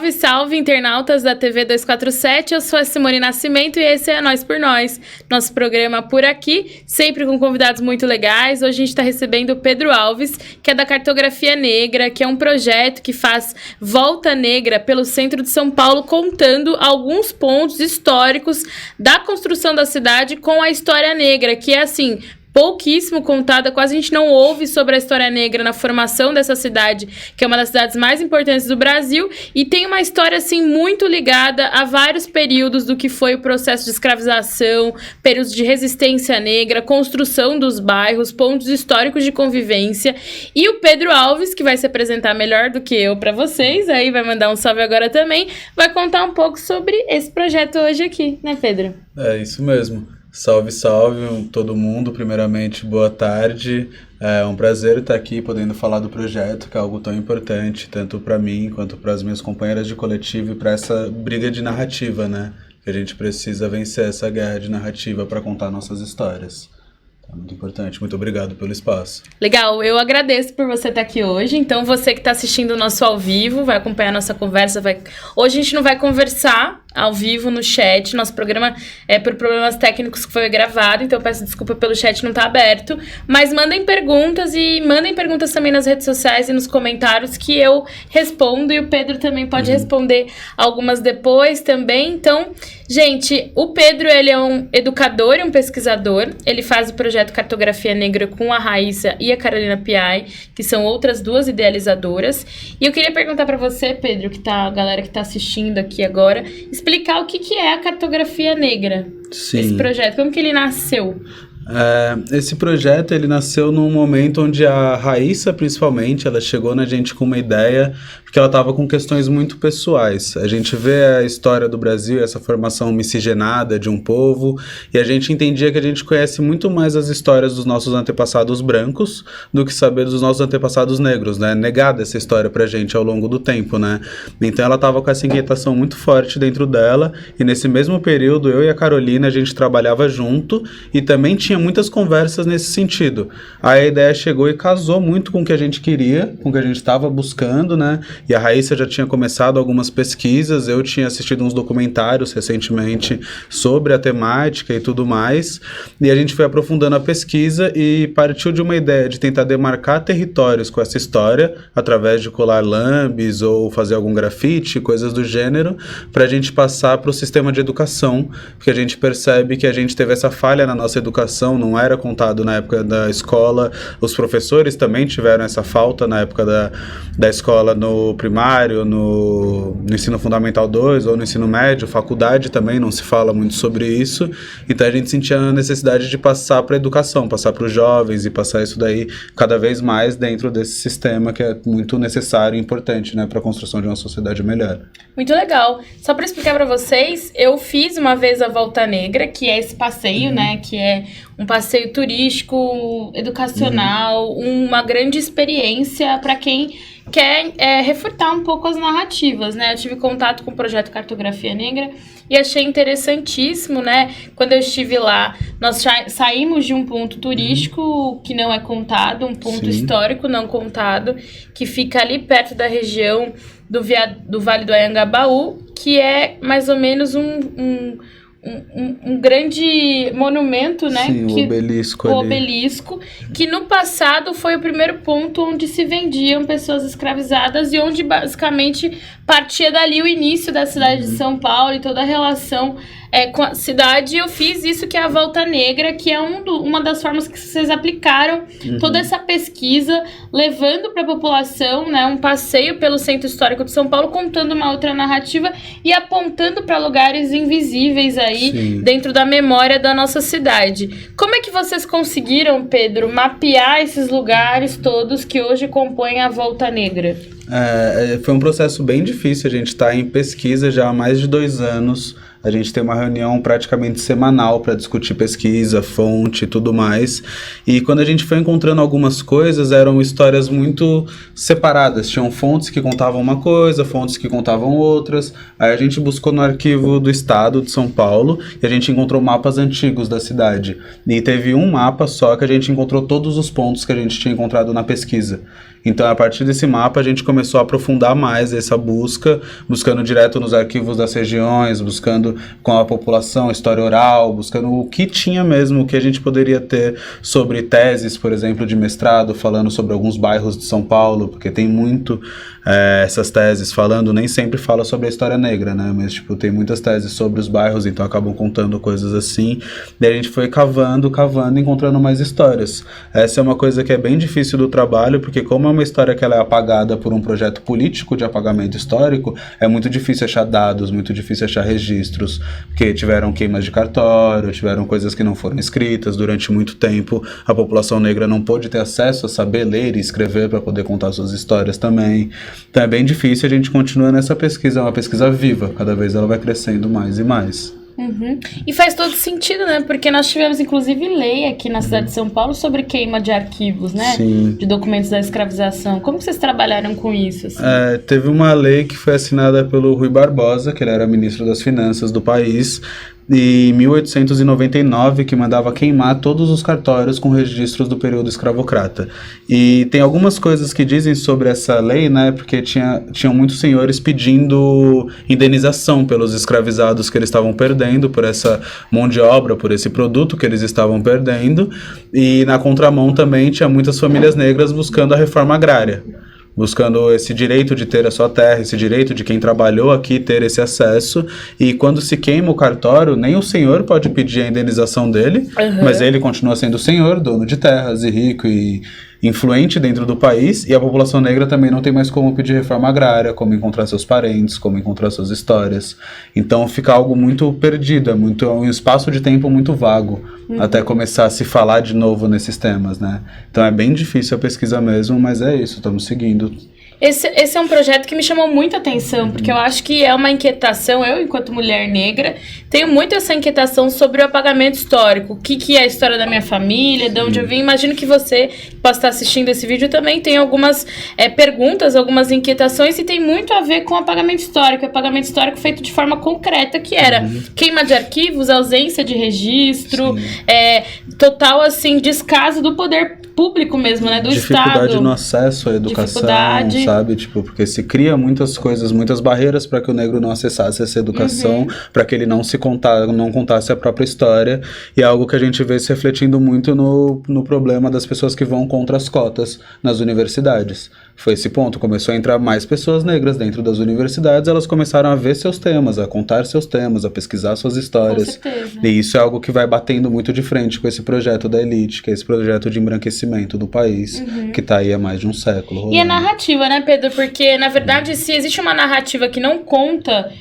Salve, salve, internautas da TV 247, eu sou a Simone Nascimento e esse é Nós por Nós, nosso programa por aqui, sempre com convidados muito legais. Hoje a gente está recebendo o Pedro Alves, que é da Cartografia Negra, que é um projeto que faz volta negra pelo centro de São Paulo, contando alguns pontos históricos da construção da cidade com a história negra, que é assim... pouquíssimo contada, quase a gente não ouve sobre a história negra na formação dessa cidade, que é uma das cidades mais importantes do Brasil, e tem uma história, assim, muito ligada a vários períodos do que foi o processo de escravização, períodos de resistência negra, construção dos bairros, pontos históricos de convivência, e o Pedro Alves, que vai se apresentar melhor do que eu para vocês, aí vai mandar um salve agora também, vai contar um pouco sobre esse projeto hoje aqui, né, Pedro? É isso mesmo. Salve, salve todo mundo. Primeiramente, boa tarde. É um prazer estar aqui podendo falar do projeto, que é algo tão importante, tanto para mim quanto para as minhas companheiras de coletivo e para essa briga de narrativa, né? Que a gente precisa vencer essa guerra de narrativa para contar nossas histórias. É muito importante. Muito obrigado pelo espaço. Legal, eu agradeço por você estar aqui hoje. Então, você que está assistindo o nosso ao vivo, vai acompanhar a nossa conversa. Hoje a gente não vai conversar ao vivo no chat. Nosso programa é por problemas técnicos que foi gravado, então eu peço desculpa pelo chat não estar aberto. Mas mandem perguntas e mandem perguntas também nas redes sociais e nos comentários que eu respondo. E o Pedro também pode responder algumas depois também. Então, gente, o Pedro, ele é um educador e um pesquisador. Ele faz o projeto Cartografia Negra com a Raíssa e a Carolina Piai, que são outras duas idealizadoras. E eu queria perguntar para você, Pedro, a galera que está assistindo aqui agora, explicar o que é a Cartografia Negra. Sim. Esse projeto, como que ele nasceu? Esse projeto, ele nasceu num momento onde a Raíssa, principalmente, ela chegou na gente com uma ideia, porque ela estava com questões muito pessoais. A gente vê a história do Brasil, essa formação miscigenada de um povo, e a gente entendia que a gente conhece muito mais as histórias dos nossos antepassados brancos do que saber dos nossos antepassados negros, né? Negada essa história pra gente ao longo do tempo, né? Então ela estava com essa inquietação muito forte dentro dela, e nesse mesmo período, eu e a Carolina, a gente trabalhava junto, e também tinha muitas conversas nesse sentido. Aí a ideia chegou e casou muito com o que a gente queria, com o que a gente estava buscando, né? E a Raíssa já tinha começado algumas pesquisas, eu tinha assistido uns documentários recentemente sobre a temática e tudo mais, e a gente foi aprofundando a pesquisa e partiu de uma ideia de tentar demarcar territórios com essa história, através de colar lambes ou fazer algum grafite, coisas do gênero, para a gente passar para o sistema de educação, porque a gente percebe que a gente teve essa falha na nossa educação, não era contado na época da escola, os professores também tiveram essa falta na época da escola no primário, no ensino fundamental 2 ou no ensino médio, faculdade também não se fala muito sobre isso, então a gente sentia a necessidade de passar para a educação, passar para os jovens e passar isso daí cada vez mais dentro desse sistema que é muito necessário e importante, né, para a construção de uma sociedade melhor. Muito legal. Só para explicar para vocês, eu fiz uma vez a Volta Negra, que é esse passeio, né, que é um passeio turístico, educacional, uma grande experiência para quem quer refutar um pouco as narrativas, né? Eu tive contato com o projeto Cartografia Negra e achei interessantíssimo, né? Quando eu estive lá, nós saímos de um ponto turístico que não é contado, um ponto histórico não contado, que fica ali perto da região do Vale do Anhangabaú, que é mais ou menos um grande monumento, né? Sim, o obelisco ali. O obelisco, que no passado foi o primeiro ponto onde se vendiam pessoas escravizadas e onde basicamente partia dali o início da cidade de São Paulo e toda a relação com a cidade. Eu fiz isso que é a Volta Negra, que é uma das formas que vocês aplicaram toda essa pesquisa, levando para a população, né, um passeio pelo Centro Histórico de São Paulo, contando uma outra narrativa e apontando para lugares invisíveis aí dentro da memória da nossa cidade. Como é que vocês conseguiram, Pedro, mapear esses lugares todos que hoje compõem a Volta Negra? Foi um processo bem difícil, a gente está em pesquisa já há mais de 2 anos. A gente tem uma reunião praticamente semanal para discutir pesquisa, fonte e tudo mais. E quando a gente foi encontrando algumas coisas, eram histórias muito separadas. Tinham fontes que contavam uma coisa, fontes que contavam outras. Aí a gente buscou no arquivo do estado de São Paulo e a gente encontrou mapas antigos da cidade. E teve um mapa só que a gente encontrou todos os pontos que a gente tinha encontrado na pesquisa. Então, a partir desse mapa, a gente começou a aprofundar mais essa busca, buscando direto nos arquivos das regiões, buscando com a população, história oral, buscando o que tinha mesmo, o que a gente poderia ter sobre teses, por exemplo, de mestrado, falando sobre alguns bairros de São Paulo, porque tem muito essas teses falando, nem sempre fala sobre a história negra, né? Mas, tipo, tem muitas teses sobre os bairros, então acabam contando coisas assim. Daí a gente foi cavando, encontrando mais histórias. Essa é uma coisa que é bem difícil do trabalho, porque como é uma história que ela é apagada por um projeto político de apagamento histórico, é muito difícil achar dados, muito difícil achar registros, porque tiveram queimas de cartório, tiveram coisas que não foram escritas durante muito tempo, a população negra não pôde ter acesso a saber ler e escrever para poder contar suas histórias também. Então é bem difícil, a gente continua nessa pesquisa, é uma pesquisa viva, cada vez ela vai crescendo mais e mais. Uhum. E faz todo sentido, né? Porque nós tivemos, inclusive, lei aqui na cidade de São Paulo sobre queima de arquivos, né? Sim. De documentos da escravização. Como que vocês trabalharam com isso? Assim? Teve uma lei que foi assinada pelo Rui Barbosa, que ele era ministro das Finanças do país, em 1899, que mandava queimar todos os cartórios com registros do período escravocrata. E tem algumas coisas que dizem sobre essa lei, né, porque tinham muitos senhores pedindo indenização pelos escravizados que eles estavam perdendo, por essa mão de obra, por esse produto que eles estavam perdendo, e na contramão também tinha muitas famílias negras buscando a reforma agrária, buscando esse direito de ter a sua terra, esse direito de quem trabalhou aqui ter esse acesso. E quando se queima o cartório, nem o senhor pode pedir a indenização dele, mas ele continua sendo senhor, dono de terras e rico e influente dentro do país, e a população negra também não tem mais como pedir reforma agrária, como encontrar seus parentes, como encontrar suas histórias. Então fica algo muito perdido, um espaço de tempo muito vago, até começar a se falar de novo nesses temas, né? Então é bem difícil a pesquisa mesmo, mas é isso, estamos seguindo. Esse é um projeto que me chamou muita atenção, porque eu acho que é uma inquietação, eu, enquanto mulher negra, tenho muito essa inquietação sobre o apagamento histórico. O que é a história da minha família, de onde eu vim. Imagino que você, que possa estar assistindo esse vídeo, também tem algumas perguntas, algumas inquietações, e tem muito a ver com o apagamento histórico feito de forma concreta, que era queima de arquivos, ausência de registro, total, assim, descaso do poder público mesmo, né, do dificuldade Estado. No acesso à educação, sabe? Tipo, porque se cria muitas coisas, muitas barreiras para que o negro não acessasse essa educação, para que ele não contasse a própria história, e é algo que a gente vê se refletindo muito no problema das pessoas que vão contra as cotas nas universidades. Foi esse ponto, começou a entrar mais pessoas negras dentro das universidades, elas começaram a ver seus temas, a contar seus temas, a pesquisar suas histórias. Com certeza. E isso é algo que vai batendo muito de frente com esse projeto da elite, que é esse projeto de embranquecimento do país, que está aí há mais de um século. Rolando. E a narrativa, né, Pedro? Porque, na verdade, se existe uma narrativa que não conta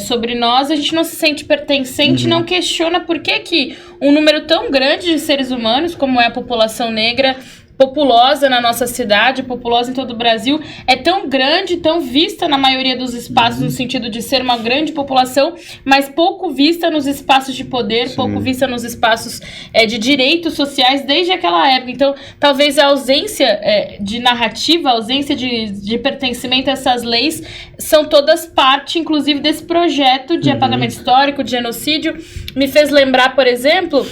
sobre nós, a gente não se sente pertencente, não questiona por que um número tão grande de seres humanos, como é a população negra, populosa na nossa cidade, populosa em todo o Brasil, é tão grande, tão vista na maioria dos espaços, no sentido de ser uma grande população, mas pouco vista nos espaços de poder, pouco vista nos espaços de direitos sociais desde aquela época. Então, talvez a ausência de narrativa, a ausência de pertencimento a essas leis, são todas parte, inclusive, desse projeto de apagamento histórico, de genocídio. Me fez lembrar, por exemplo,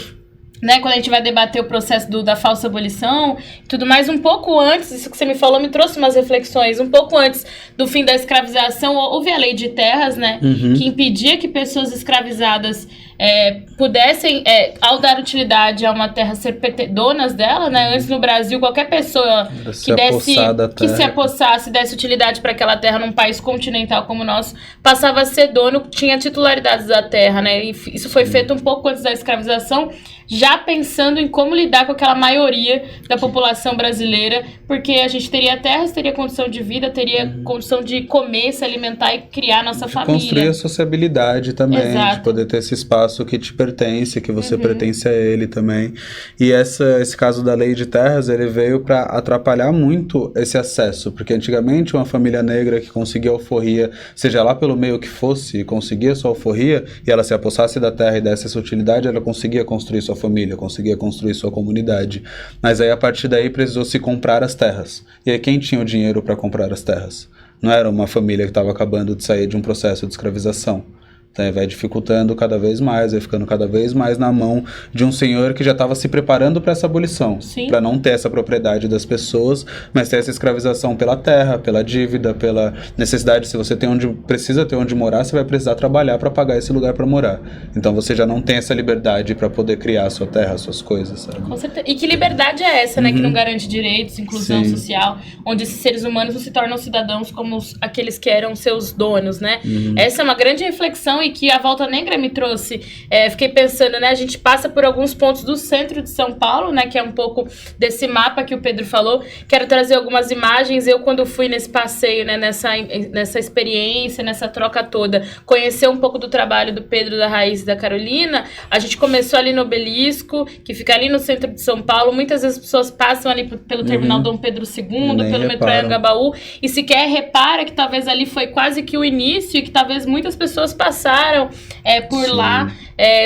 né, quando a gente vai debater o processo da falsa abolição e tudo mais, um pouco antes, isso que você me falou me trouxe umas reflexões, um pouco antes do fim da escravização, houve a lei de terras, né, que impedia que pessoas escravizadas pudessem, ao dar utilidade a uma terra, ser donas dela, né? Antes no Brasil, qualquer pessoa que se apossasse, desse utilidade para aquela terra num país continental como o nosso, passava a ser dono, tinha titularidades da terra, né? E isso foi feito um pouco antes da escravização, já pensando em como lidar com aquela maioria da população brasileira, porque a gente teria terras, teria condição de vida, teria condição de comer, se alimentar e criar nossa família. Construir a sociabilidade também, Exato. de poder ter esse espaço que te pertence, que você pertence a ele também. E esse caso da lei de terras, ele veio para atrapalhar muito esse acesso, porque antigamente uma família negra que conseguia alforria, seja lá pelo meio que fosse, conseguia sua alforria, e ela se apossasse da terra e desse essa utilidade, ela conseguia construir sua família, conseguia construir sua comunidade. Mas aí, a partir daí, precisou se comprar as terras. E aí, quem tinha o dinheiro para comprar as terras? Não era uma família que estava acabando de sair de um processo de escravização. Então, vai dificultando cada vez mais, vai ficando cada vez mais na mão de um senhor que já estava se preparando para essa abolição, para não ter essa propriedade das pessoas, mas ter essa escravização pela terra, pela dívida, pela necessidade. Se você precisa ter onde morar, você vai precisar trabalhar para pagar esse lugar para morar. Então você já não tem essa liberdade para poder criar a sua terra, as suas coisas, sabe? Com certeza. E que liberdade é essa, né? Que não garante direitos, inclusão social, onde esses seres humanos não se tornam cidadãos como aqueles que eram seus donos, né? Essa é uma grande reflexão e que a Volta Negra me trouxe. Fiquei pensando, né? A gente passa por alguns pontos do centro de São Paulo, né? Que é um pouco desse mapa que o Pedro falou. Quero trazer algumas imagens. Eu, quando fui nesse passeio, né? Nessa experiência, nessa troca toda, conhecer um pouco do trabalho do Pedro, da Raíssa e da Carolina, a gente começou ali no Obelisco, que fica ali no centro de São Paulo. Muitas vezes as pessoas passam ali pelo terminal Dom Pedro II, pelo metrô Anhangabaú, e sequer repara que talvez ali foi quase que o início e que talvez muitas pessoas passaram por lá,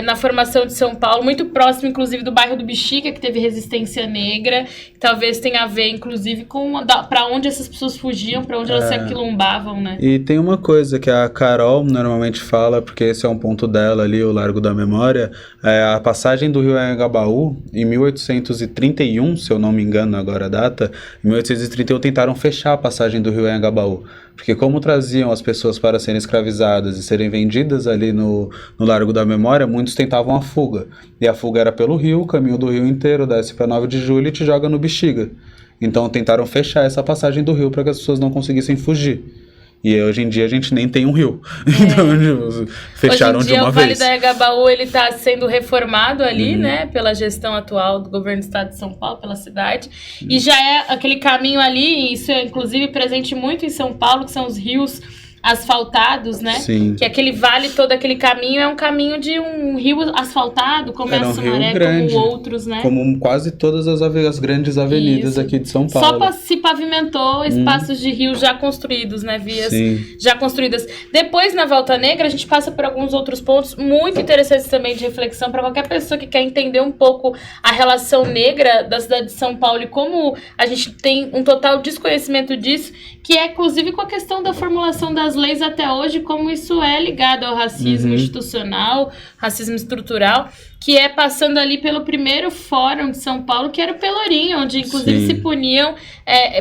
na formação de São Paulo, muito próximo, inclusive, do bairro do Bexiga, que teve resistência negra, que talvez tenha a ver, inclusive, com para onde essas pessoas fugiam, para onde elas se aquilombavam, né? E tem uma coisa que a Carol normalmente fala, porque esse é um ponto dela ali, o Largo da Memória, a passagem do Rio Anhangabaú, em 1831, se eu não me engano agora a data, em 1831 tentaram fechar a passagem do Rio Anhangabaú, porque como traziam as pessoas para serem escravizadas e serem vendidas ali no Largo da Memória, muitos tentavam a fuga. E a fuga era pelo rio, o caminho do rio inteiro desce para 9 de julho e te joga no Bexiga. Então tentaram fechar essa passagem do rio para que as pessoas não conseguissem fugir. E hoje em dia a gente nem tem um rio. Então fecharam de uma vez. Hoje em dia o Vale do Anhangabaú ele está sendo reformado ali, né, pela gestão atual do governo do estado de São Paulo, pela cidade. E já é aquele caminho ali, e isso é inclusive presente muito em São Paulo, que são os rios asfaltados, né? Sim. Que aquele vale, todo aquele caminho é um caminho de um rio asfaltado, como Era a Sumaré, grande, como outros, né? Como quase todas as grandes avenidas aqui de São Paulo. Só se pavimentou espaços de rio já construídos, né? Vias já construídas. Depois, na Volta Negra, a gente passa por alguns outros pontos muito interessantes também de reflexão para qualquer pessoa que quer entender um pouco a relação negra da cidade de São Paulo e como a gente tem um total desconhecimento disso, que é inclusive com a questão da formulação das leis até hoje, como isso é ligado ao racismo institucional, racismo estrutural, que é passando ali pelo primeiro fórum de São Paulo, que era o Pelourinho, onde inclusive se puniam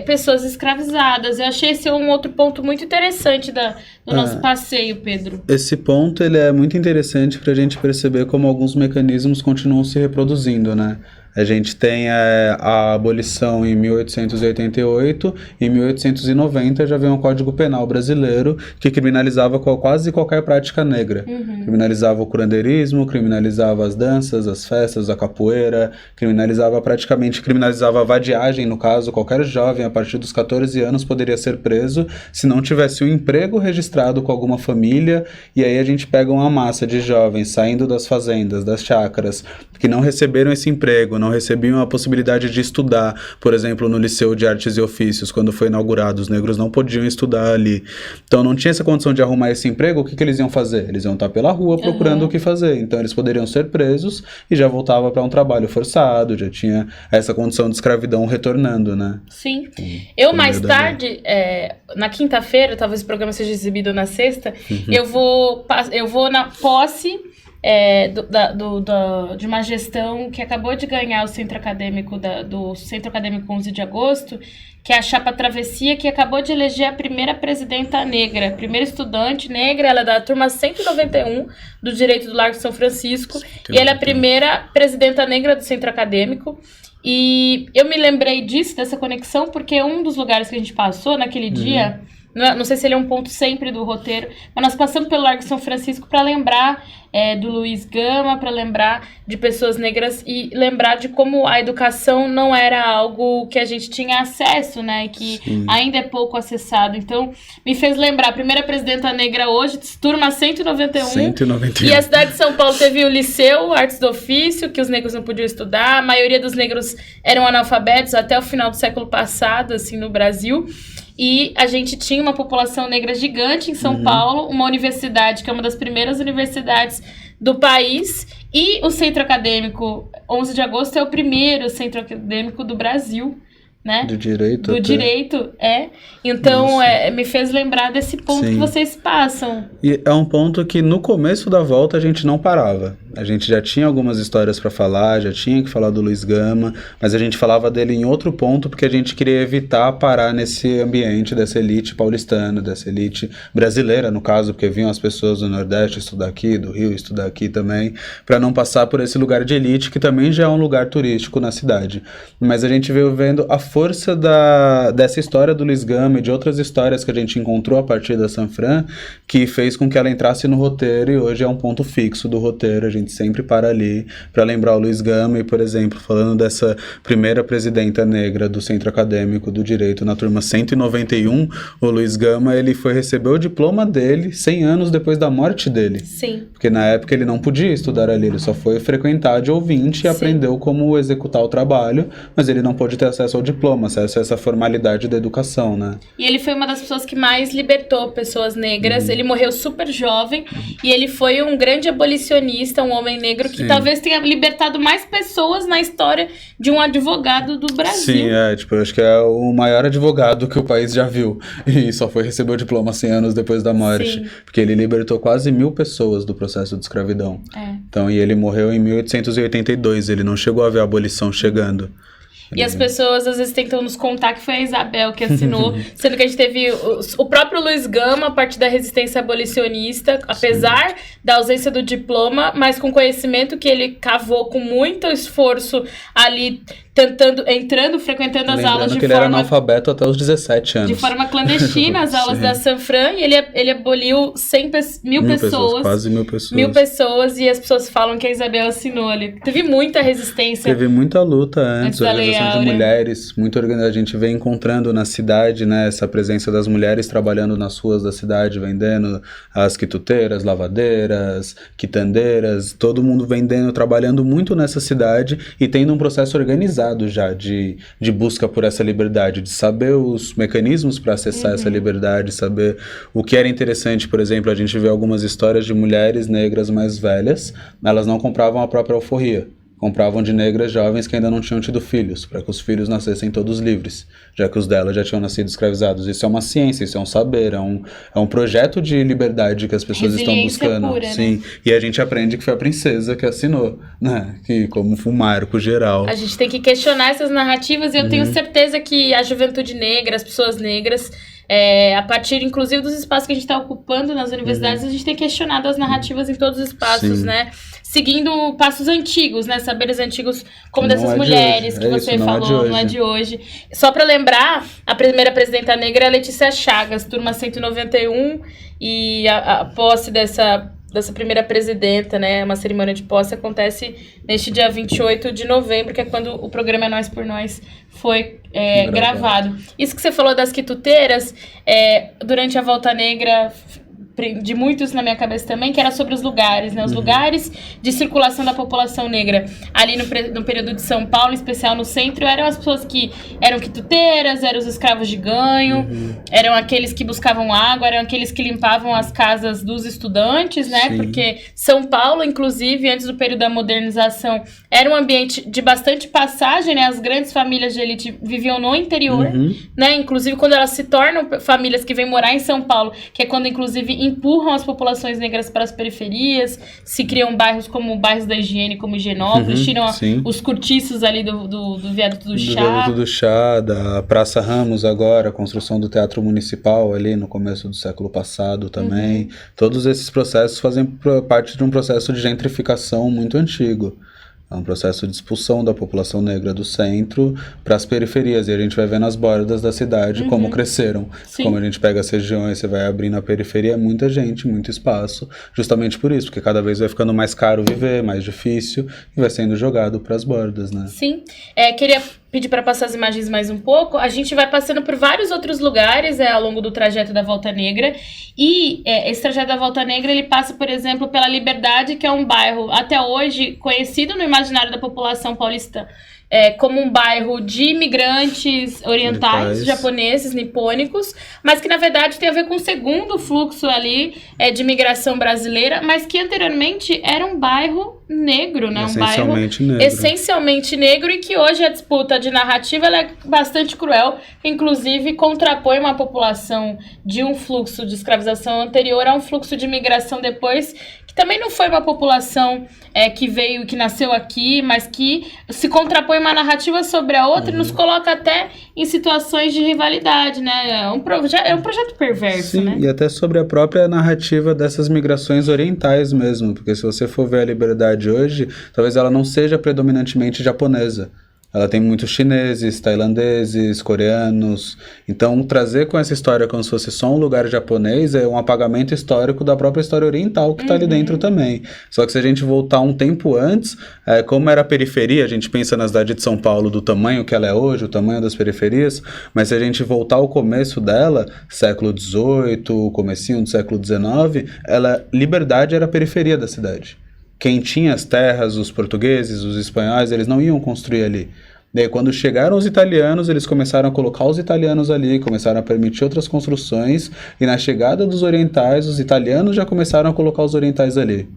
pessoas escravizadas. Eu achei esse um outro ponto muito interessante do nosso passeio, Pedro. Esse ponto ele é muito interessante para a gente perceber como alguns mecanismos continuam se reproduzindo, né? A gente tem a abolição em 1888, em 1890 já veio um Código Penal brasileiro que criminalizava quase qualquer prática negra. Criminalizava o curandeirismo, criminalizava as danças, as festas, a capoeira, criminalizava a vadiagem, no caso, qualquer jovem a partir dos 14 anos poderia ser preso se não tivesse um emprego registrado com alguma família, e aí a gente pega uma massa de jovens saindo das fazendas, das chácaras, que não receberam esse emprego, não recebiam a possibilidade de estudar, por exemplo, no Liceu de Artes e Ofícios, quando foi inaugurado, os negros não podiam estudar ali. Então não tinha essa condição de arrumar esse emprego, o que eles iam fazer? Eles iam estar pela rua procurando o que fazer, então eles poderiam ser presos e já voltava para um trabalho forçado, já tinha essa condição de escravidão retornando, né? Sim. Eu mais tarde, na quinta-feira, talvez o programa seja exibido na sexta, eu vou na posse de uma gestão que acabou de ganhar o Centro Acadêmico do Centro Acadêmico 11 de Agosto, que é a Chapa Travessia, que acabou de eleger a primeira presidenta negra, a primeira estudante negra. Ela é da turma 191 do Direito do Largo de São Francisco, e ela é a primeira presidenta negra do Centro Acadêmico. E eu me lembrei disso, dessa conexão, porque um dos lugares que a gente passou naquele dia, não sei se ele é um ponto sempre do roteiro, mas nós passamos pelo Largo de São Francisco para lembrar do Luiz Gama, para lembrar de pessoas negras e lembrar de como a educação não era algo que a gente tinha acesso, né, e que ainda é pouco acessado. Então, me fez lembrar, a primeira presidenta negra hoje, turma 191, e a cidade de São Paulo teve o Liceu, Artes do Ofício, que os negros não podiam estudar, a maioria dos negros eram analfabetos até o final do século passado, assim, no Brasil. E a gente tinha uma população negra gigante em São Paulo, uma universidade que é uma das primeiras universidades do país, e o Centro Acadêmico 11 de Agosto é o primeiro centro acadêmico do Brasil, né? Do direito. Do direito, Então, me fez lembrar desse ponto que vocês passam. E é um ponto que no começo da volta a gente não parava. A gente já tinha algumas histórias para falar, já tinha que falar do Luiz Gama, mas a gente falava dele em outro ponto porque a gente queria evitar parar nesse ambiente dessa elite paulistana, dessa elite brasileira, no caso, porque vinham as pessoas do Nordeste estudar aqui, do Rio estudar aqui também, para não passar por esse lugar de elite, que também já é um lugar turístico na cidade. Mas a gente veio vendo a força dessa história do Luiz Gama e de outras histórias que a gente encontrou a partir da Sanfran, que fez com que ela entrasse no roteiro e hoje é um ponto fixo do roteiro. A gente sempre para ali para lembrar o Luiz Gama e, por exemplo, falando dessa primeira presidenta negra do Centro Acadêmico do Direito na turma 191, o Luiz Gama, ele foi receber o diploma dele 100 anos depois da morte dele. Sim. Porque na época ele não podia estudar ali, ele só foi frequentar de ouvinte e aprendeu como executar o trabalho, mas ele não pôde ter acesso ao diploma, acesso a essa formalidade da educação, né? E ele foi uma das pessoas que mais libertou pessoas negras. Ele morreu super jovem e ele foi um grande abolicionista, um homem negro que talvez tenha libertado mais pessoas na história de um advogado do Brasil. Sim, eu acho que é o maior advogado que o país já viu e só foi receber o diploma 100 anos depois da morte, porque ele libertou quase 1000 pessoas do processo de escravidão. Então, e ele morreu em 1882, ele não chegou a ver a abolição chegando. E as pessoas às vezes tentam nos contar que foi a Isabel que assinou, sendo que a gente teve o próprio Luiz Gama, a partir da resistência abolicionista, apesar da ausência do diploma, mas com conhecimento que ele cavou com muito esforço ali, frequentando as aulas de que ele era analfabeto até os 17 anos. De forma clandestina, as aulas da Sanfran, e ele aboliu 100 pessoas. Quase 1000 pessoas. 1000 pessoas, e as pessoas falam que a Isabel assinou ali. Teve muita resistência. Teve muita luta antes, a organização de mulheres, muito organizada. A gente vem encontrando na cidade, né, essa presença das mulheres trabalhando nas ruas da cidade, vendendo as quituteiras, lavadeiras, quitandeiras, todo mundo vendendo, trabalhando muito nessa cidade e tendo um processo organizado já de busca por essa liberdade, de saber os mecanismos para acessar essa liberdade, saber o que era interessante. Por exemplo, a gente vê algumas histórias de mulheres negras mais velhas, elas não compravam a própria alforria, compravam de negras jovens que ainda não tinham tido filhos, para que os filhos nascessem todos livres, já que os delas já tinham nascido escravizados. Isso é uma ciência, isso é um saber, é um projeto de liberdade que as pessoas estão buscando. Pura, sim, né? E a gente aprende que foi a princesa que assinou, né? Que como um marco geral. A gente tem que questionar essas narrativas e eu tenho certeza que a juventude negra, as pessoas negras, a partir, inclusive, dos espaços que a gente está ocupando nas universidades, a gente tem questionado as narrativas em todos os espaços, né? Seguindo passos antigos, né? Saberes antigos, como não dessas mulheres que você falou, não é de hoje. Só para lembrar, a primeira presidenta negra é a Letícia Chagas, turma 191, e a posse dessa primeira presidenta, né? Uma cerimônia de posse acontece neste dia 28 de novembro, que é quando o programa É Nós por Nós foi gravado. Isso que você falou das quituteiras, durante a Volta Negra, de muitos na minha cabeça também, que era sobre os lugares, né? Os lugares de circulação da população negra. Ali no período de São Paulo, em especial no centro, eram as pessoas que eram quituteiras, eram os escravos de ganho, eram aqueles que buscavam água, eram aqueles que limpavam as casas dos estudantes, né? Porque São Paulo, inclusive, antes do período da modernização, era um ambiente de bastante passagem, né? As grandes famílias de elite viviam no interior, né? Inclusive, quando elas se tornam famílias que vêm morar em São Paulo, que é quando, inclusive, empurram as populações negras para as periferias, se criam bairros como bairros da Higiene, como Higienópolis, tiram os cortiços ali do Viaduto do Chá. Do Viaduto do Chá, da Praça Ramos agora, a construção do Teatro Municipal ali no começo do século passado também. Todos esses processos fazem parte de um processo de gentrificação muito antigo. É um processo de expulsão da população negra do centro para as periferias. E a gente vai ver nas bordas da cidade como cresceram. Como a gente pega as regiões, você vai abrir na periferia, muita gente, muito espaço. Justamente por isso, porque cada vez vai ficando mais caro viver, mais difícil, e vai sendo jogado para as bordas, né? Sim. Queria pedir para passar as imagens mais um pouco. A gente vai passando por vários outros lugares ao longo do trajeto da Volta Negra. E esse trajeto da Volta Negra, ele passa, por exemplo, pela Liberdade, que é um bairro, até hoje, conhecido no imaginário da população paulista como um bairro de imigrantes orientais, japoneses, nipônicos, mas que, na verdade, tem a ver com o segundo fluxo ali de imigração brasileira, mas que anteriormente era um bairro negro, né? Essencialmente um bairro negro. essencialmente negro, e que hoje a disputa de narrativa ela é bastante cruel, inclusive contrapõe uma população de um fluxo de escravização anterior a um fluxo de imigração depois, que também não foi uma população que nasceu aqui, mas que se contrapõe uma narrativa sobre a outra e nos coloca até em situações de rivalidade, né? É um projeto perverso, Sim, né? E até sobre a própria narrativa dessas migrações orientais mesmo, porque se você for ver a Liberdade hoje, talvez ela não seja predominantemente japonesa. Ela tem muitos chineses, tailandeses, coreanos. Então, trazer com essa história como se fosse só um lugar japonês é um apagamento histórico da própria história oriental que está ali dentro também. Só que se a gente voltar um tempo antes, como era a periferia, a gente pensa na cidade de São Paulo do tamanho que ela é hoje, o tamanho das periferias, mas se a gente voltar ao começo dela, século XVIII, comecinho do século XIX, Liberdade era a periferia da cidade. Quem tinha as terras, os portugueses, os espanhóis, eles não iam construir ali. Daí, quando chegaram os italianos, eles começaram a colocar os italianos ali, começaram a permitir outras construções, e na chegada dos orientais, os italianos já começaram a colocar os orientais ali.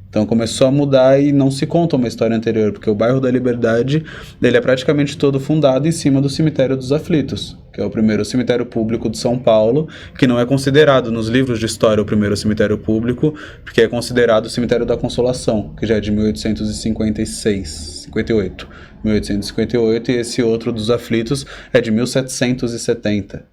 Então começou a mudar e não se conta uma história anterior, porque o bairro da Liberdade, ele é praticamente todo fundado em cima do Cemitério dos Aflitos, que é o primeiro cemitério público de São Paulo, que não é considerado nos livros de história o primeiro cemitério público, porque é considerado o Cemitério da Consolação, que já é de 1858, e esse outro dos Aflitos é de 1770.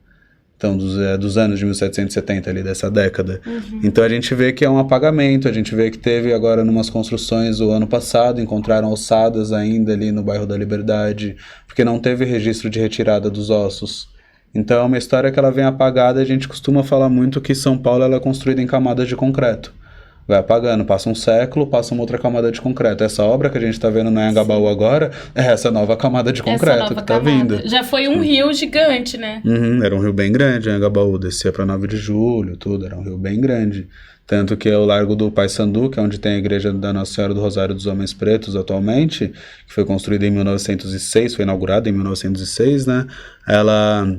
Então, dos anos de 1770 ali, dessa década. Então a gente vê que é um apagamento, a gente vê que teve agora numas construções o ano passado, encontraram ossadas ainda ali no bairro da Liberdade, porque não teve registro de retirada dos ossos. Então é uma história que ela vem apagada, a gente costuma falar muito que São Paulo ela é construída em camadas de concreto. Vai apagando, passa um século, passa uma outra camada de concreto. Essa obra que a gente está vendo no Anhangabaú agora é essa nova camada de concreto que está vindo. Já foi um rio gigante, né? Era um rio bem grande, Anhangabaú, descia para 9 de julho, tudo, era um rio bem grande. Tanto que é o Largo do Paissandu, que é onde tem a igreja da Nossa Senhora do Rosário dos Homens Pretos atualmente, que foi construída em 1906, foi inaugurada em 1906, né? Ela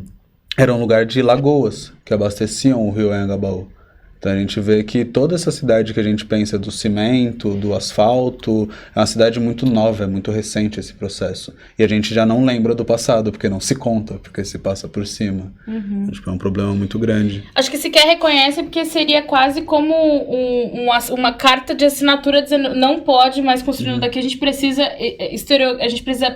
era um lugar de lagoas que abasteciam o rio Anhangabaú. Então a gente vê que toda essa cidade que a gente pensa do cimento, do asfalto, é uma cidade muito nova, é muito recente esse processo. E a gente já não lembra do passado, porque não se conta, porque se passa por cima. Acho que é um problema muito grande. Acho que sequer reconhece porque seria quase como uma carta de assinatura dizendo não pode mais construir daqui, a gente precisa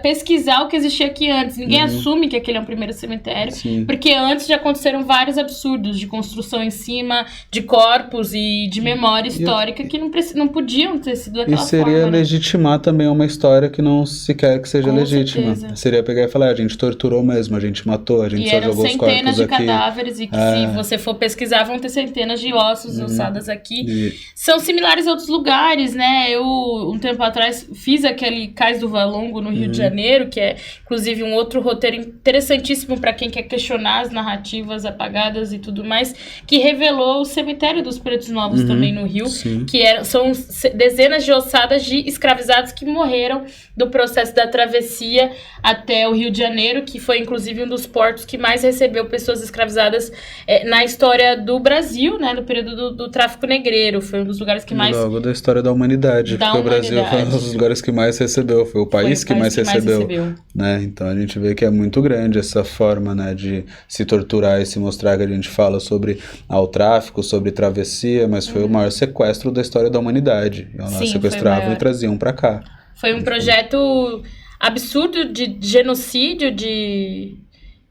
pesquisar o que existia aqui antes. Ninguém assume que aquele é um primeiro cemitério, porque antes já aconteceram vários absurdos de construção em cima, de corpos e de memória histórica que não podiam ter sido daquela forma. E seria legitimar também uma história que não se quer que seja legítima. Certeza. Seria pegar e falar, a gente torturou mesmo, a gente matou, a gente só jogou os corpos aqui. E eram centenas de cadáveres e que se você for pesquisar vão ter centenas de ossos ossadas aqui. São similares a outros lugares, né? Eu, um tempo atrás, fiz aquele Cais do Valongo no Rio de Janeiro, que é, inclusive, um outro roteiro interessantíssimo para quem quer questionar as narrativas apagadas e tudo mais, que revelou o cemitério dos Pretos Novos também no Rio, que são dezenas de ossadas de escravizados que morreram do processo da travessia até o Rio de Janeiro, que foi inclusive um dos portos que mais recebeu pessoas escravizadas na história do Brasil, né, no período do tráfico negreiro. Foi um dos lugares que mais... Logo da história da humanidade, porque o Brasil foi um dos lugares que mais recebeu, foi o país que mais recebeu. Né? Então a gente vê que é muito grande essa forma, né, de se torturar e se mostrar, que a gente fala sobre o tráfico, sobre travessia, mas foi o maior sequestro da história da humanidade. Elas sequestravam e traziam para cá. Foi um projeto absurdo de genocídio, de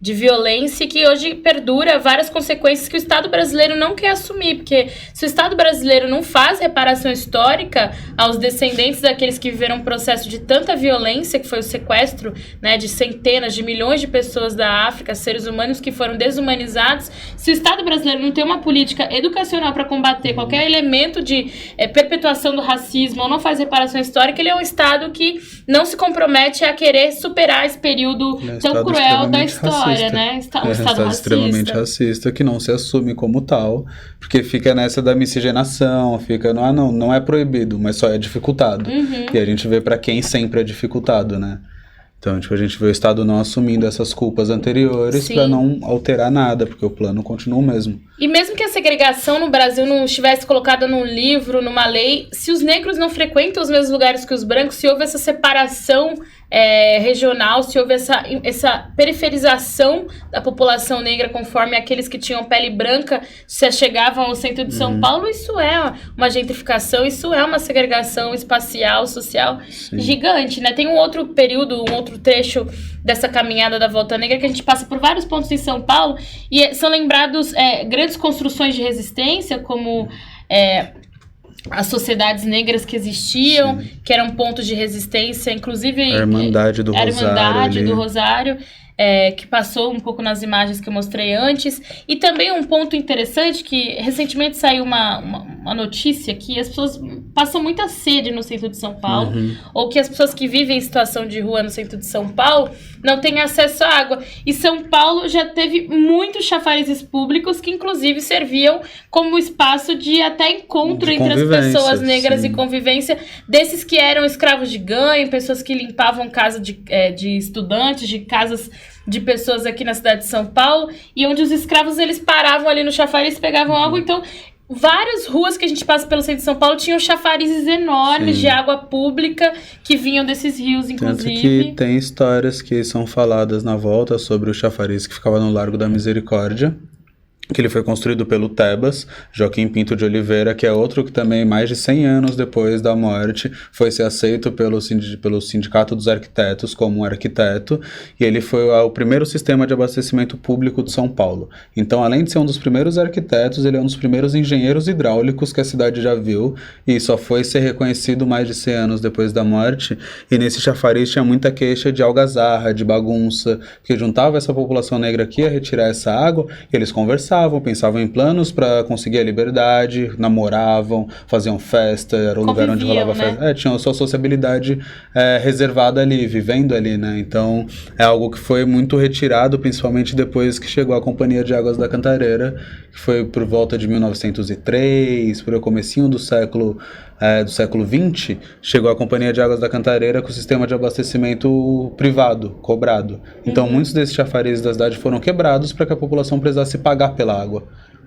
violência, que hoje perdura várias consequências que o Estado brasileiro não quer assumir, porque se o Estado brasileiro não faz reparação histórica aos descendentes daqueles que viveram um processo de tanta violência, que foi o sequestro, né, de centenas de milhões de pessoas da África, seres humanos que foram desumanizados, se o Estado brasileiro não tem uma política educacional para combater qualquer elemento de perpetuação do racismo, ou não faz reparação histórica, ele é um Estado que não se compromete a querer superar esse período tão cruel da história. Né? Um estado extremamente racista, que não se assume como tal, porque fica nessa da miscigenação, fica, não é proibido, mas só é dificultado. E a gente vê para quem sempre é dificultado, né? Então, a gente vê o Estado não assumindo essas culpas anteriores para não alterar nada, porque o plano continua o mesmo. E mesmo que a segregação no Brasil não estivesse colocada num livro, numa lei, se os negros não frequentam os mesmos lugares que os brancos, se houve essa separação regional, se houve essa periferização da população negra conforme aqueles que tinham pele branca se achegavam ao centro de São Paulo, isso é uma gentrificação, isso é uma segregação espacial, social gigante, né? Tem um outro período, um outro trecho dessa caminhada da Volta Negra que a gente passa por vários pontos em São Paulo e são lembrados grandes construções de resistência, como as sociedades negras que existiam, que eram pontos de resistência, inclusive a Irmandade do Rosário, que passou um pouco nas imagens que eu mostrei antes. E também um ponto interessante, que recentemente saiu uma notícia que as pessoas passam muita sede no centro de São Paulo, ou que as pessoas que vivem em situação de rua no centro de São Paulo não têm acesso à água. E São Paulo já teve muitos chafarizes públicos que inclusive serviam como espaço de até encontro entre as pessoas negras e convivência desses que eram escravos de ganho, pessoas que limpavam casa de estudantes, de casas de pessoas aqui na cidade de São Paulo, e onde os escravos eles paravam ali no chafariz, pegavam água. Então várias ruas que a gente passa pelo centro de São Paulo tinham chafarizes enormes de água pública que vinham desses rios, inclusive. Tanto que tem histórias que são faladas na volta sobre o chafariz que ficava no Largo da Misericórdia, que ele foi construído pelo Tebas, Joaquim Pinto de Oliveira, que é outro que também, mais de 100 anos depois da morte, foi ser aceito pelo Sindicato dos Arquitetos como um arquiteto, e ele foi o primeiro sistema de abastecimento público de São Paulo. Então, além de ser um dos primeiros arquitetos, ele é um dos primeiros engenheiros hidráulicos que a cidade já viu, e só foi ser reconhecido mais de 100 anos depois da morte. E nesse chafariz tinha muita queixa de algazarra, de bagunça, que juntava essa população negra aqui a retirar essa água, e eles conversavam, pensavam em planos para conseguir a liberdade, namoravam, faziam festa, era o lugar onde rolava festa. Tinha a sua sociabilidade reservada ali, vivendo ali, né? Então, é algo que foi muito retirado, principalmente depois que chegou a Companhia de Águas da Cantareira, que foi por volta de 1903, por o comecinho do século XX, chegou a Companhia de Águas da Cantareira com o sistema de abastecimento privado, cobrado. Então, muitos desses chafarizes da cidade foram quebrados para que a população precisasse pagar pela água.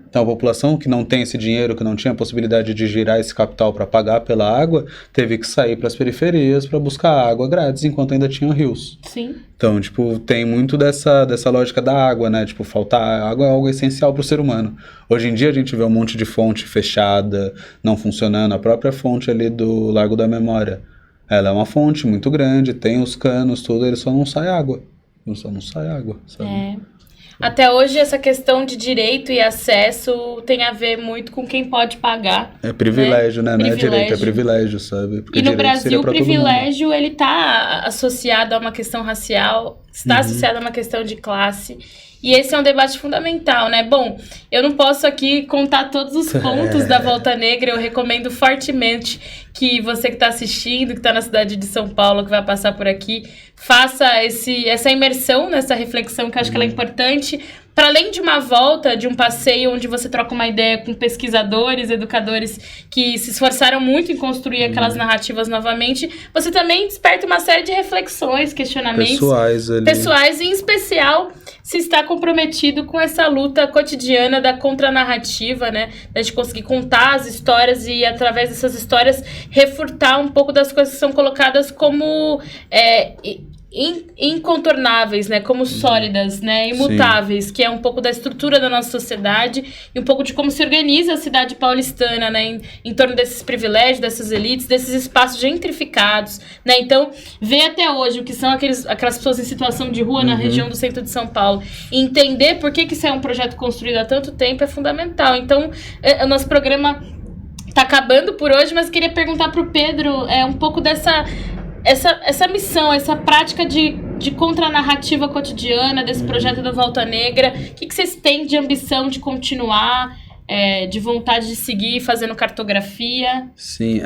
Então, a população que não tem esse dinheiro, que não tinha a possibilidade de girar esse capital para pagar pela água, teve que sair para as periferias para buscar água grátis, enquanto ainda tinham rios. Sim. Então, tipo, tem muito dessa lógica da água, né? Tipo, faltar água é algo essencial para o ser humano. Hoje em dia a gente vê um monte de fonte fechada, não funcionando. A própria fonte ali do Largo da Memória, ela é uma fonte muito grande, tem os canos, tudo, ele só não sai água. Sabe? Até hoje, essa questão de direito e acesso tem a ver muito com quem pode pagar. É privilégio, né? Não é direito, é privilégio, sabe? Porque e no Brasil, o privilégio, ele tá associado a uma questão racial, está associado a uma questão de classe. E esse é um debate fundamental, né? Bom, eu não posso aqui contar todos os pontos da Volta Negra. Eu recomendo fortemente que você que está assistindo, que está na cidade de São Paulo, que vai passar por aqui, faça essa imersão nessa reflexão, que eu acho que ela é importante. Para além de uma volta, de um passeio onde você troca uma ideia com pesquisadores, educadores que se esforçaram muito em construir aquelas narrativas novamente, você também desperta uma série de reflexões, questionamentos pessoais, em especial se está comprometido com essa luta cotidiana da contranarrativa, né? Da gente conseguir contar as histórias e, através dessas histórias, refutar um pouco das coisas que são colocadas como incontornáveis, né, como sólidas, né, imutáveis, que é um pouco da estrutura da nossa sociedade e um pouco de como se organiza a cidade paulistana, né, em torno desses privilégios, dessas elites, desses espaços gentrificados, né. Então, ver até hoje o que são aquelas pessoas em situação de rua na região do centro de São Paulo e entender por que isso é um projeto construído há tanto tempo é fundamental. Então, o nosso programa tá acabando por hoje, mas queria perguntar pro Pedro um pouco dessa missão, essa prática de contranarrativa cotidiana desse projeto da Volta Negra. O que vocês têm de ambição de continuar, de vontade de seguir fazendo cartografia? Sim,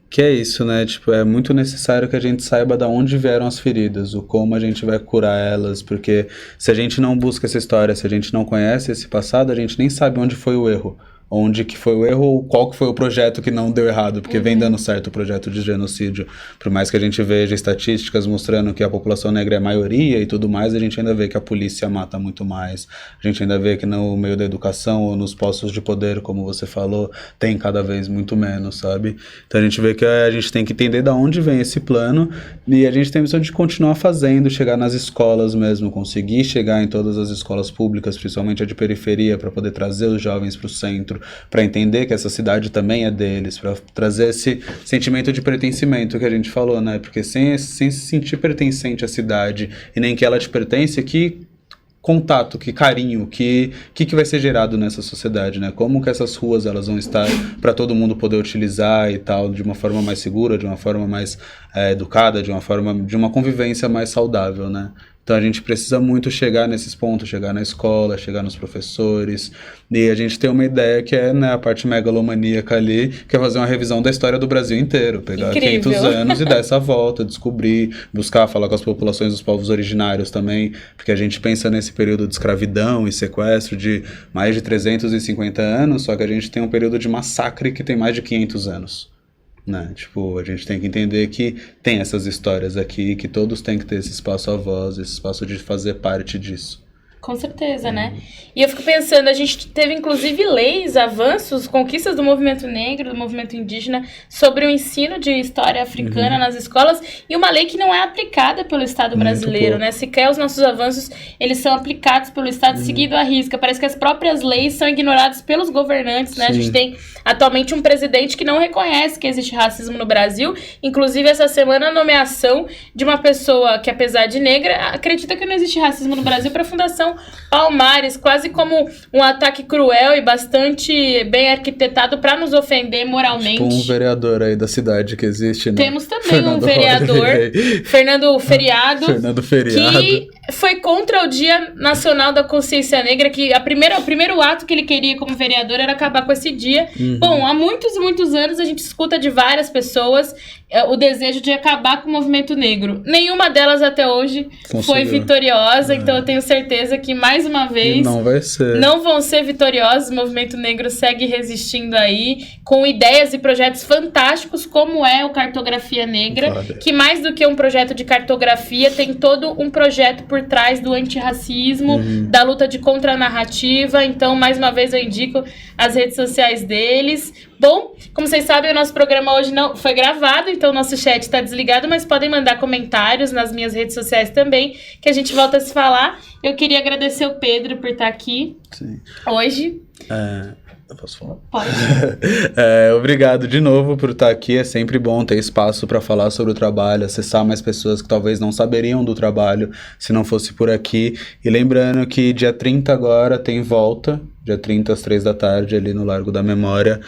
que é isso, né? Tipo, é muito necessário que a gente saiba de onde vieram as feridas, o como a gente vai curar elas, porque se a gente não busca essa história, se a gente não conhece esse passado, a gente nem sabe onde foi o erro. onde que foi o erro, ou qual que foi o projeto que não deu errado, porque vem dando certo o projeto de genocídio. Por mais que a gente veja estatísticas mostrando que a população negra é a maioria e tudo mais, a gente ainda vê que a polícia mata muito mais. A gente ainda vê que no meio da educação ou nos postos de poder, como você falou, tem cada vez muito menos, sabe? Então a gente vê que a gente tem que entender de onde vem esse plano e a gente tem a missão de continuar fazendo, chegar nas escolas mesmo, conseguir chegar em todas as escolas públicas, principalmente a de periferia, para poder trazer os jovens para o centro, para entender que essa cidade também é deles, para trazer esse sentimento de pertencimento que a gente falou, né? Porque sem se sentir pertencente à cidade e nem que ela te pertence, que contato, que carinho, que vai ser gerado nessa sociedade, né? Como que essas ruas elas vão estar para todo mundo poder utilizar e tal, de uma forma mais segura, de uma forma mais educada, de uma convivência mais saudável, né? Então a gente precisa muito chegar nesses pontos, chegar na escola, chegar nos professores, e a gente tem uma ideia que é, né, a parte megalomaníaca ali, que é fazer uma revisão da história do Brasil inteiro, pegar Incrível. 500 anos e dar essa volta, descobrir, buscar falar com as populações dos povos originários também, porque a gente pensa nesse período de escravidão e sequestro de mais de 350 anos, só que a gente tem um período de massacre que tem mais de 500 anos. Né? Tipo, a gente tem que entender que tem essas histórias aqui, que todos têm que ter esse espaço à voz, esse espaço de fazer parte disso. Com certeza, né? E eu fico pensando, a gente teve inclusive leis, avanços, conquistas do movimento negro, do movimento indígena, sobre o ensino de história africana nas escolas, e uma lei que não é aplicada pelo Estado brasileiro, né? Sequer os nossos avanços, eles são aplicados pelo Estado seguido à risca. Parece que as próprias leis são ignoradas pelos governantes, né? A gente tem atualmente um presidente que não reconhece que existe racismo no Brasil. Inclusive, essa semana, a nomeação de uma pessoa que, apesar de negra, acredita que não existe racismo no Brasil para a Fundação Palmares, quase como um ataque cruel e bastante bem arquitetado para nos ofender moralmente. Tipo um vereador aí da cidade que existe, né? Temos também um vereador, Fernando Feriado, que foi contra o Dia Nacional da Consciência Negra, que o primeiro ato que ele queria como vereador era acabar com esse dia. Bom, há muitos e muitos anos a gente escuta de várias pessoas o desejo de acabar com o movimento negro. Nenhuma delas até hoje foi vitoriosa, então eu tenho certeza que mais uma vez não vão ser vitoriosos. O movimento negro segue resistindo aí, com ideias e projetos fantásticos, como é o Cartografia Negra, que mais do que um projeto de cartografia, tem todo um projeto por trás do antirracismo, da luta de contranarrativa. Então, mais uma vez, eu indico as redes sociais deles. Bom, como vocês sabem, o nosso programa hoje não foi gravado, então o nosso chat está desligado, mas podem mandar comentários nas minhas redes sociais também, que a gente volta a se falar. Eu queria agradecer o Pedro por estar aqui hoje. Eu posso falar? Pode. Obrigado de novo por estar aqui. É sempre bom ter espaço para falar sobre o trabalho, acessar mais pessoas que talvez não saberiam do trabalho se não fosse por aqui. E lembrando que dia 30 agora tem volta, dia 30 às 3 da tarde ali no Largo da Memória,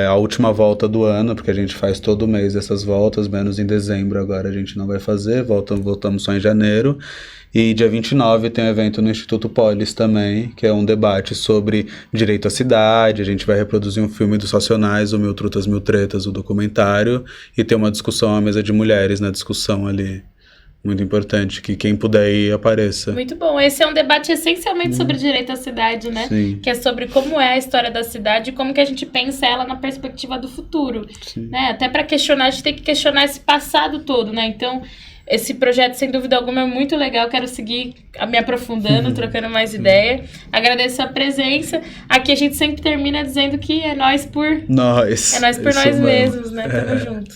a última volta do ano, porque a gente faz todo mês essas voltas, menos em dezembro agora a gente não vai fazer, voltamos só em janeiro. E dia 29 tem um evento no Instituto Polis também, que é um debate sobre direito à cidade. A gente vai reproduzir um filme dos Racionais, o Mil Trutas, Mil Tretas, o documentário, e ter uma discussão, uma mesa de mulheres na discussão ali. Muito importante, que quem puder ir apareça. Muito bom. Esse é um debate essencialmente sobre direito à cidade, né? Sim. Que é sobre como é a história da cidade e como que a gente pensa ela na perspectiva do futuro. Né? Até para questionar, a gente tem que questionar esse passado todo, né? Então, esse projeto, sem dúvida alguma, é muito legal. Quero seguir me aprofundando, trocando mais ideia. Agradeço a presença. Aqui a gente sempre termina dizendo que é nós por nós. É nós por nós mesmos, né? Tamo junto.